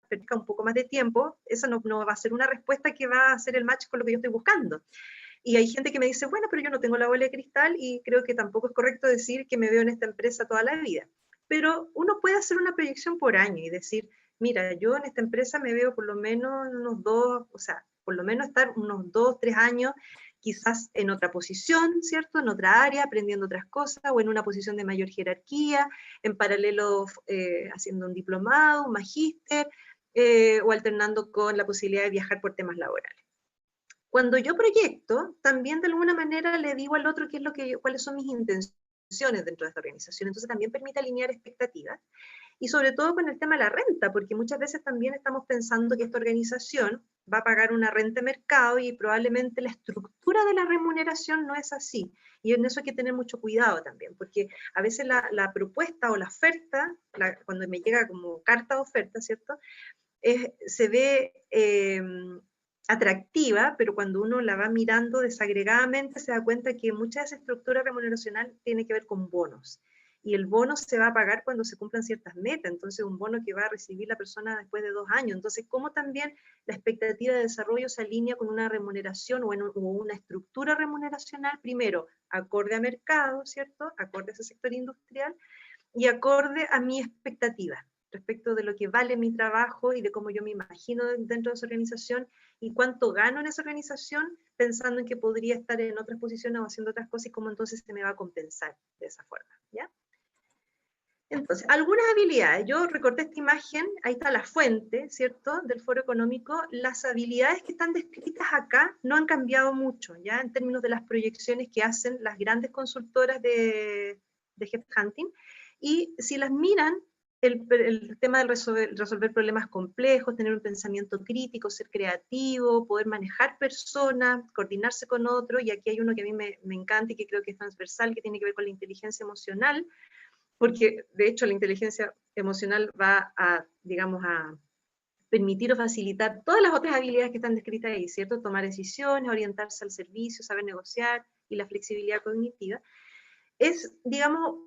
perca un poco más de tiempo, esa no va a ser una respuesta que va a hacer el match con lo que yo estoy buscando. Y hay gente que me dice, bueno, pero yo no tengo la bola de cristal y creo que tampoco es correcto decir que me veo en esta empresa toda la vida. Pero uno puede hacer una proyección por año y decir, mira, yo en esta empresa me veo por lo menos unos 2, o sea, por lo menos estar unos 2, 3 años, quizás en otra posición, ¿cierto? En otra área, aprendiendo otras cosas, o en una posición de mayor jerarquía, en paralelo haciendo un diplomado, un magíster, o alternando con la posibilidad de viajar por temas laborales. Cuando yo proyecto, también de alguna manera le digo al otro qué es lo que cuáles son mis intenciones dentro de esta organización. Entonces también permite alinear expectativas y sobre todo con el tema de la renta, porque muchas veces también estamos pensando que esta organización va a pagar una renta de mercado y probablemente la estructura de la remuneración no es así. Y en eso hay que tener mucho cuidado también, porque a veces la propuesta o la oferta, cuando me llega como carta de oferta, ¿cierto? Se ve atractiva, pero cuando uno la va mirando desagregadamente se da cuenta que mucha de esa estructura remuneracional tiene que ver con bonos. Y el bono se va a pagar cuando se cumplan ciertas metas, entonces un bono que va a recibir la persona después de 2 años. Entonces, ¿cómo también la expectativa de desarrollo se alinea con una remuneración o una estructura remuneracional, primero, acorde a mercado, ¿cierto? Acorde a ese sector industrial, y acorde a mi expectativa respecto de lo que vale mi trabajo y de cómo yo me imagino dentro de esa organización y cuánto gano en esa organización, pensando en que podría estar en otras posiciones o haciendo otras cosas y cómo entonces se me va a compensar de esa forma, ¿ya? Entonces, algunas habilidades. Yo recorté esta imagen, ahí está la fuente, ¿cierto?, del Foro Económico. Las habilidades que están descritas acá no han cambiado mucho, ¿ya?, en términos de las proyecciones que hacen las grandes consultoras de headhunting. Y si las miran, el tema de resolver problemas complejos, tener un pensamiento crítico, ser creativo, poder manejar personas, coordinarse con otros, y aquí hay uno que a mí me encanta y que creo que es transversal, que tiene que ver con la inteligencia emocional, porque de hecho la inteligencia emocional va a, digamos, a permitir o facilitar todas las otras habilidades que están descritas ahí, ¿cierto? Tomar decisiones, orientarse al servicio, saber negociar y la flexibilidad cognitiva. Es, digamos,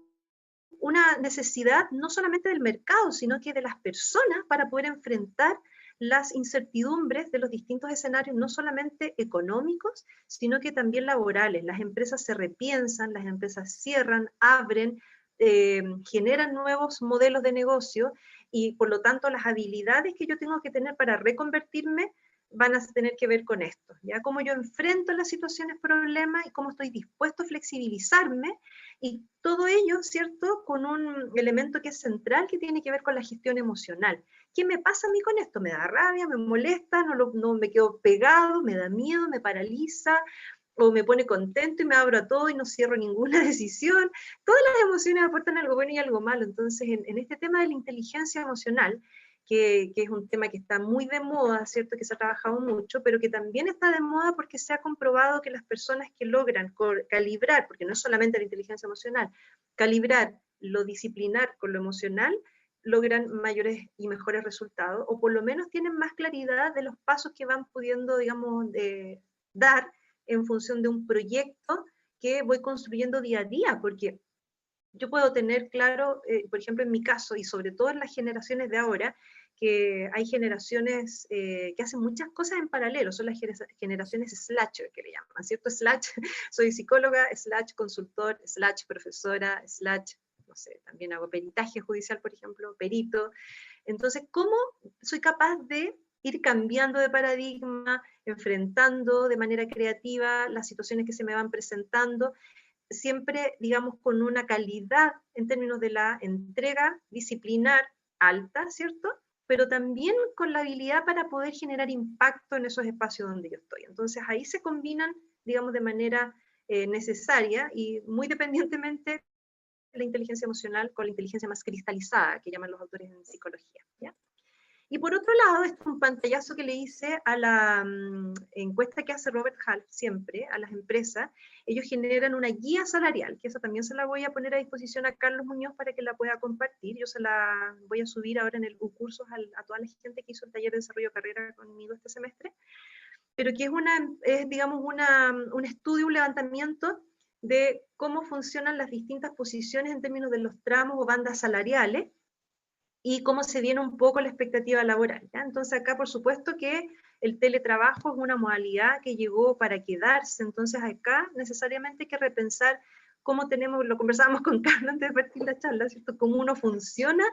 una necesidad no solamente del mercado, sino que de las personas para poder enfrentar las incertidumbres de los distintos escenarios, no solamente económicos, sino que también laborales. Las empresas se repiensan, las empresas cierran, abren, generan nuevos modelos de negocio y por lo tanto las habilidades que yo tengo que tener para reconvertirme van a tener que ver con esto, ¿ya? Cómo yo enfrento las situaciones, problemas y cómo estoy dispuesto a flexibilizarme y todo ello, ¿cierto?, con un elemento que es central que tiene que ver con la gestión emocional. ¿Qué me pasa a mí con esto? ¿Me da rabia? ¿Me molesta? ¿No me quedo pegado? ¿Me da miedo? ¿Me paraliza? ¿O me pone contento y me abro a todo y no cierro ninguna decisión? Todas las emociones aportan algo bueno y algo malo. Entonces, en este tema de la inteligencia emocional, que es un tema que está muy de moda, ¿cierto? Que se ha trabajado mucho, pero que también está de moda porque se ha comprobado que las personas que logran calibrar, porque no es solamente la inteligencia emocional, calibrar lo disciplinar con lo emocional, logran mayores y mejores resultados, o por lo menos tienen más claridad de los pasos que van pudiendo, digamos, dar en función de un proyecto que voy construyendo día a día, porque yo puedo tener claro, por ejemplo, en mi caso, y sobre todo en las generaciones de ahora, que hay generaciones que hacen muchas cosas en paralelo, son las generaciones slasher, que le llaman, ¿cierto? Slash, soy psicóloga, slash consultor, slash profesora, slash, no sé, también hago peritaje judicial, por ejemplo, perito. Entonces, ¿cómo soy capaz de ir cambiando de paradigma, enfrentando de manera creativa las situaciones que se me van presentando, siempre, digamos, con una calidad en términos de la entrega disciplinar alta, ¿cierto? Pero también con la habilidad para poder generar impacto en esos espacios donde yo estoy. Entonces ahí se combinan, digamos, de manera necesaria y muy dependientemente la inteligencia emocional con la inteligencia más cristalizada, que llaman los autores en psicología, ¿ya? Y por otro lado, esto es un pantallazo que le hice a la encuesta que hace Robert Half siempre a las empresas. Ellos generan una guía salarial, que esa también se la voy a poner a disposición a Carlos Muñoz para que la pueda compartir. Yo se la voy a subir ahora en el cursos a toda la gente que hizo el taller de desarrollo de carrera conmigo este semestre, pero que es digamos, un estudio, un levantamiento de cómo funcionan las distintas posiciones en términos de los tramos o bandas salariales, y cómo se viene un poco la expectativa laboral, ¿ya? Entonces acá por supuesto que el teletrabajo es una modalidad que llegó para quedarse, entonces acá necesariamente hay que repensar cómo tenemos, lo conversábamos con Carlos antes de partir la charla, ¿cierto? Cómo uno funciona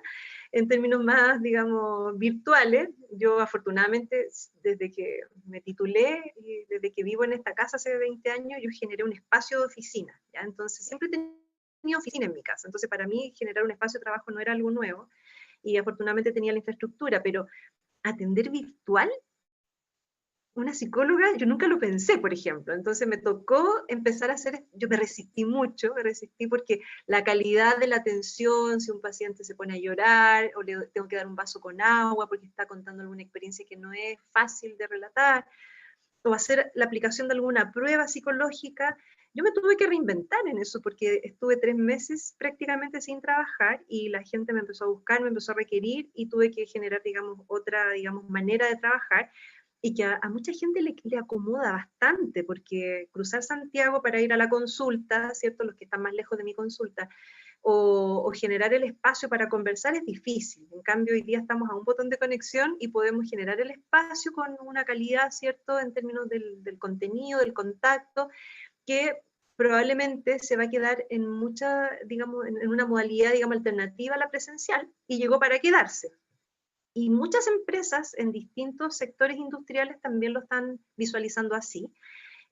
en términos más, digamos, virtuales. Yo afortunadamente desde que me titulé y desde que vivo en esta casa hace 20 años, yo generé un espacio de oficina, ¿ya? Entonces siempre he tenido oficina en mi casa, entonces para mí generar un espacio de trabajo no era algo nuevo, y afortunadamente tenía la infraestructura, pero atender virtual, una psicóloga, yo nunca lo pensé, por ejemplo. Entonces me tocó empezar a hacer, yo me resistí porque la calidad de la atención, si un paciente se pone a llorar o le tengo que dar un vaso con agua porque está contando alguna experiencia que no es fácil de relatar, o hacer la aplicación de alguna prueba psicológica, yo me tuve que reinventar en eso porque estuve 3 meses prácticamente sin trabajar y la gente me empezó a buscar, me empezó a requerir y tuve que generar, digamos, otra, digamos, manera de trabajar y que a mucha gente le acomoda bastante porque cruzar Santiago para ir a la consulta, ¿cierto? Los que están más lejos de mi consulta, o generar el espacio para conversar es difícil. En cambio, hoy día estamos a un botón de conexión y podemos generar el espacio con una calidad, ¿cierto?, en términos del contenido, del contacto, que probablemente se va a quedar en mucha, digamos, en una modalidad, digamos, alternativa a la presencial y llegó para quedarse. Y muchas empresas en distintos sectores industriales también lo están visualizando así.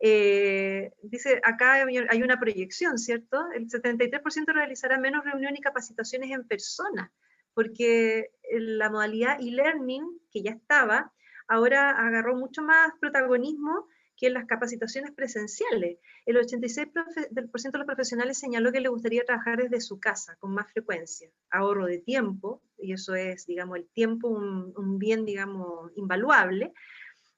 Dice, acá hay una proyección, ¿cierto? El 73% realizará menos reuniones y capacitaciones en persona, porque la modalidad e-learning, que ya estaba, ahora agarró mucho más protagonismo que en las capacitaciones presenciales. El 86% de los profesionales señaló que le gustaría trabajar desde su casa con más frecuencia, ahorro de tiempo, y eso es, digamos, el tiempo un bien, digamos, invaluable,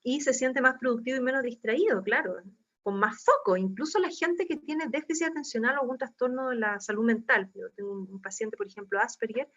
y se siente más productivo y menos distraído, claro, con más foco. Incluso la gente que tiene déficit atencional o algún trastorno de la salud mental, yo tengo un paciente, por ejemplo, Asperger,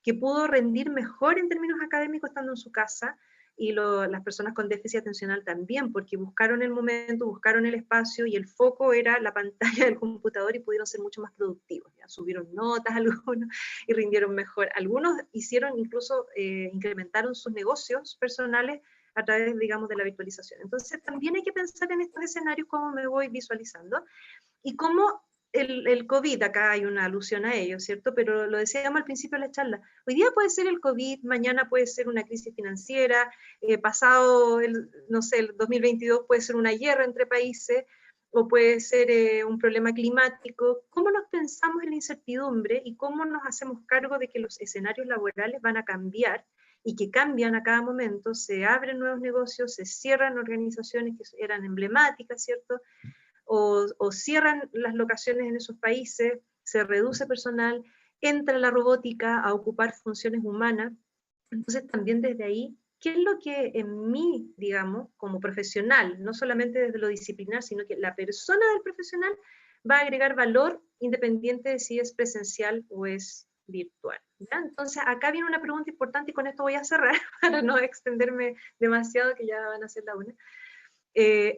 que pudo rendir mejor en términos académicos estando en su casa, y las personas con déficit atencional también, porque buscaron el momento, buscaron el espacio y el foco era la pantalla del computador y pudieron ser mucho más productivos. ¿Ya? Subieron notas algunos y rindieron mejor. Algunos hicieron incluso, incrementaron sus negocios personales a través, digamos, de la virtualización. Entonces también hay que pensar en estos escenarios, cómo me voy visualizando y cómo el COVID, acá hay una alusión a ello, ¿cierto? Pero lo decíamos al principio de la charla, hoy día puede ser el COVID, mañana puede ser una crisis financiera, pasado, no sé, el 2022 puede ser una guerra entre países, o puede ser un problema climático. ¿Cómo nos pensamos en la incertidumbre y cómo nos hacemos cargo de que los escenarios laborales van a cambiar y que cambian a cada momento? Se abren nuevos negocios, se cierran organizaciones que eran emblemáticas, ¿cierto? O cierran las locaciones en esos países, se reduce personal, entra la robótica a ocupar funciones humanas. Entonces también desde ahí, ¿qué es lo que en mí, digamos, como profesional, no solamente desde lo disciplinar, sino que la persona del profesional va a agregar valor independiente de si es presencial o es virtual? ¿Ya? Entonces acá viene una pregunta importante y con esto voy a cerrar para no extenderme demasiado, que ya van a ser la una.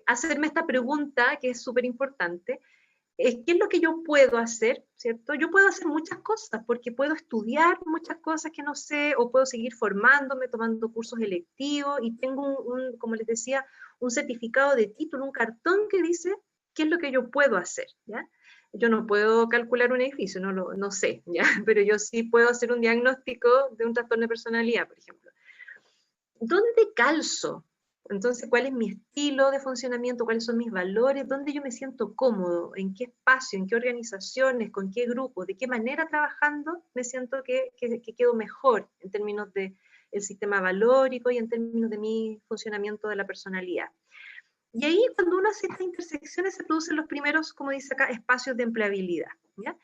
Hacerme esta pregunta que es súper importante. ¿Qué es lo que yo puedo hacer? ¿Cierto? Yo puedo hacer muchas cosas, porque puedo estudiar muchas cosas que no sé, o puedo seguir formándome, tomando cursos electivos, y tengo como les decía, un certificado de título, un cartón que dice qué es lo que yo puedo hacer, ¿ya? Yo no puedo calcular un edificio, no sé, ¿ya? Pero yo sí puedo hacer un diagnóstico de un trastorno de personalidad, por ejemplo. ¿Dónde calzo? Entonces, ¿cuál es mi estilo de funcionamiento? ¿Cuáles son mis valores? ¿Dónde yo me siento cómodo? ¿En qué espacio? ¿En qué organizaciones? ¿Con qué grupo? ¿De qué manera trabajando me siento que quedo mejor en términos del sistema valórico y en términos de mi funcionamiento de la personalidad? Y ahí, cuando uno hace estas intersecciones, se producen los primeros, como dice acá, espacios de empleabilidad, ¿ya?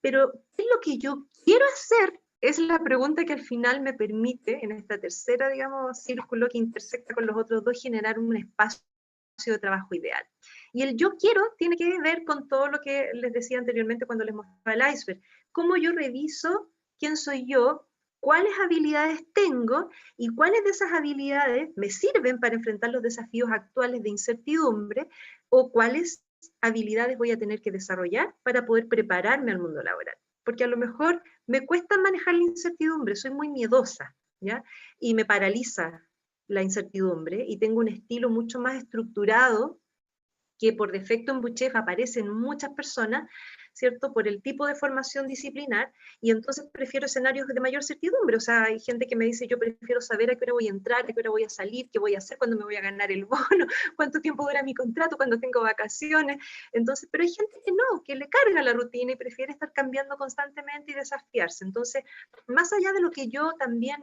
Pero, ¿qué es lo que yo quiero hacer? Es la pregunta que al final me permite, en esta tercera, digamos, círculo que intersecta con los otros dos, generar un espacio de trabajo ideal. Y el yo quiero tiene que ver con todo lo que les decía anteriormente cuando les mostraba el iceberg. Cómo yo reviso quién soy yo, cuáles habilidades tengo y cuáles de esas habilidades me sirven para enfrentar los desafíos actuales de incertidumbre, o cuáles habilidades voy a tener que desarrollar para poder prepararme al mundo laboral. Porque a lo mejor me cuesta manejar la incertidumbre, soy muy miedosa, ¿ya? Y me paraliza la incertidumbre y tengo un estilo mucho más estructurado que por defecto en Buchef aparece en muchas personas, ¿cierto? Por el tipo de formación disciplinar, y entonces prefiero escenarios de mayor certidumbre. O sea, hay gente que me dice, yo prefiero saber a qué hora voy a entrar, a qué hora voy a salir, qué voy a hacer, cuándo me voy a ganar el bono, cuánto tiempo dura mi contrato, cuándo tengo vacaciones. Entonces, pero hay gente que no, que le carga la rutina y prefiere estar cambiando constantemente y desafiarse. Entonces, más allá de lo que yo también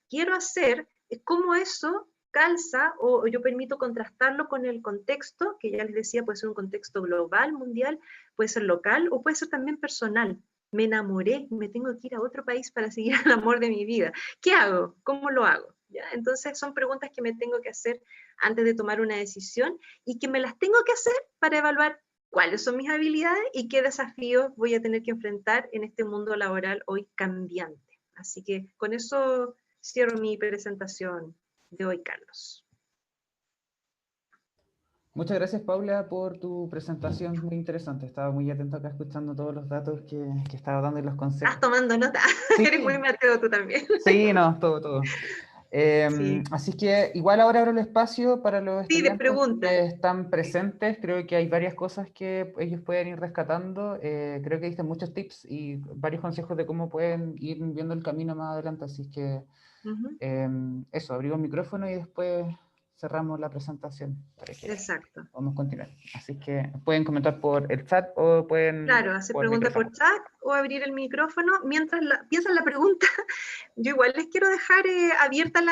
quiero hacer, es cómo eso calza, o yo permito contrastarlo con el contexto, que ya les decía, puede ser un contexto global, mundial, puede ser local o puede ser también personal. Me enamoré, me tengo que ir a otro país para seguir el amor de mi vida. ¿Qué hago? ¿Cómo lo hago? ¿Ya? Entonces son preguntas que me tengo que hacer antes de tomar una decisión, y que me las tengo que hacer para evaluar cuáles son mis habilidades y qué desafíos voy a tener que enfrentar en este mundo laboral hoy cambiante. Así que con eso cierro mi presentación de hoy, Carlos. Muchas gracias, Paula, por tu presentación, muy interesante. Estaba muy atento acá escuchando todos los datos que estaba dando y los Estás consejos. tomando nota. Eres muy Sí, Mateo tú también. sí, no, todo, todo. Sí, Así que igual ahora abro el espacio para los sí, de estudiantes preguntas. que están presentes. Creo que hay varias cosas que ellos pueden ir rescatando. Creo que diste muchos tips y varios consejos de cómo pueden ir viendo el camino más adelante. Así que eso, abrimos el micrófono y después cerramos la presentación para que Exacto. vamos a continuar. Así que pueden comentar por el chat o pueden Claro, hacer por pregunta por micrófono. chat o abrir el micrófono. Mientras piensan la pregunta, yo igual les quiero dejar abierta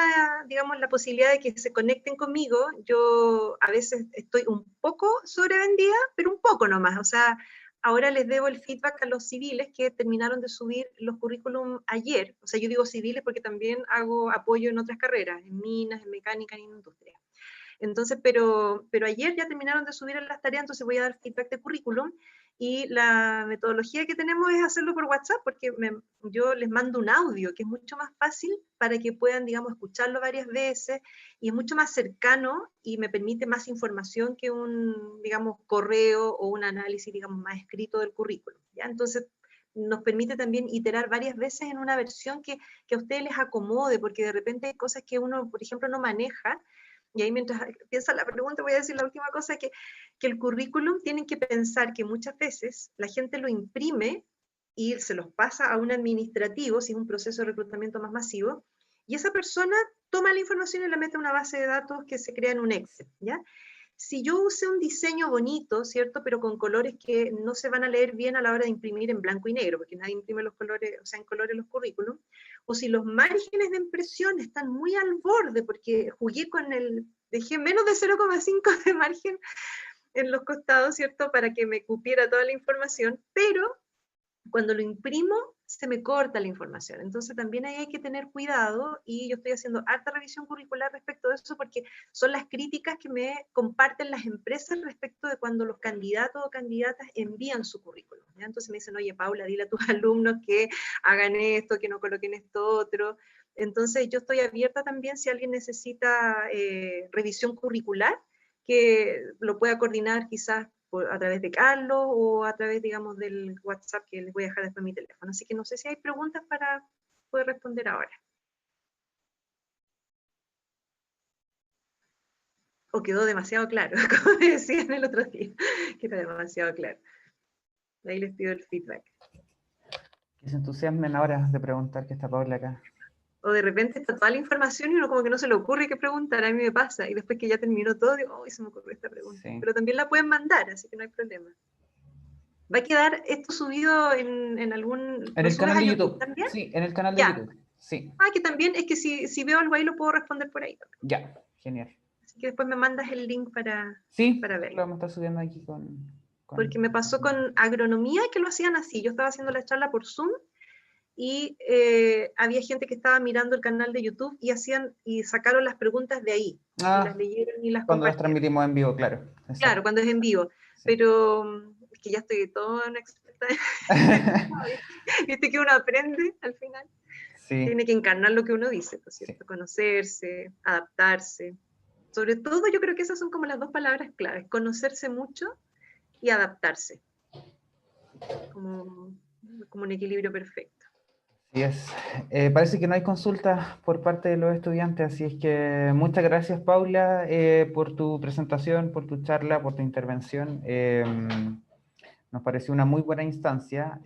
digamos, la posibilidad de que se conecten conmigo. Yo a veces estoy un poco sobrevendida, pero un poco nomás. O sea, ahora les debo el feedback a los civiles que terminaron de subir los currículum ayer. O sea, yo digo civiles porque también hago apoyo en otras carreras, en minas, en mecánica, en industria. Entonces, pero ayer ya terminaron de subir las tareas, entonces voy a dar feedback de currículum, y la metodología que tenemos es hacerlo por WhatsApp, porque yo les mando un audio que es mucho más fácil para que puedan, digamos, escucharlo varias veces, y es mucho más cercano y me permite más información que un, digamos, correo o un análisis, digamos, más escrito del currículum, ¿ya? Entonces, nos permite también iterar varias veces en una versión que a ustedes les acomode, porque de repente hay cosas que uno, por ejemplo, no maneja. Y ahí, mientras piensa la pregunta, voy a decir la última cosa, que el currículum tienen que pensar que muchas veces la gente lo imprime y se los pasa a un administrativo, si es un proceso de reclutamiento más masivo, y esa persona toma la información y la mete a una base de datos que se crea en un Excel, ¿ya? Si yo usé un diseño bonito, ¿cierto? Pero con colores que no se van a leer bien a la hora de imprimir en blanco y negro, porque nadie imprime los colores, o sea, en colores los currículums, o si los márgenes de impresión están muy al borde, porque jugué con dejé menos de 0,5 de margen en los costados, ¿cierto? Para que me cupiera toda la información, pero cuando lo imprimo, se me corta la información. Entonces también ahí hay que tener cuidado y yo estoy haciendo harta revisión curricular respecto de eso porque son las críticas que me comparten las empresas respecto de cuando los candidatos o candidatas envían su currículum, ¿ya? Entonces me dicen, oye Paula, dile a tus alumnos que hagan esto, que no coloquen esto otro. Entonces yo estoy abierta también si alguien necesita revisión curricular, que lo pueda coordinar quizás a través de Carlos o a través, digamos, del WhatsApp que les voy a dejar después mi teléfono. Así que no sé si hay preguntas para poder responder ahora. O quedó demasiado claro, como me decían el otro día, que era demasiado claro. Ahí les pido el feedback. Que se entusiasmen ahora de preguntar, que está Paula acá. O de repente está toda la información y uno como que no se le ocurre qué preguntar, a mí me pasa, y después que ya terminó todo, digo, ¡ay, se me ocurrió esta pregunta! Sí. Pero también la pueden mandar, así que no hay problema. ¿Va a quedar esto subido en algún... En el canal de YouTube también? Sí, en el canal de YouTube. Sí. Ah, que también es que si veo algo ahí lo puedo responder por ahí. Ya, genial. Así que después me mandas el link para verlo. Lo vamos a estar subiendo aquí porque me pasó con agronomía que lo hacían así. Yo estaba haciendo la charla por Zoom y había gente que estaba mirando el canal de YouTube y sacaron las preguntas de ahí. Y las leyeron y las compartieron. Cuando las transmitimos en vivo, claro. Exacto. Claro, cuando es en vivo. Sí. Pero es que ya estoy toda una experta. Viste que uno aprende al final. Sí. Tiene que encarnar lo que uno dice, ¿no es cierto? Sí. Conocerse, adaptarse. Sobre todo yo creo que esas son como las dos palabras claves, conocerse mucho y adaptarse. Como un equilibrio perfecto. Así es. Parece que no hay consultas por parte de los estudiantes, así es que muchas gracias Paula por tu presentación, por tu charla, por tu intervención. Nos pareció una muy buena instancia.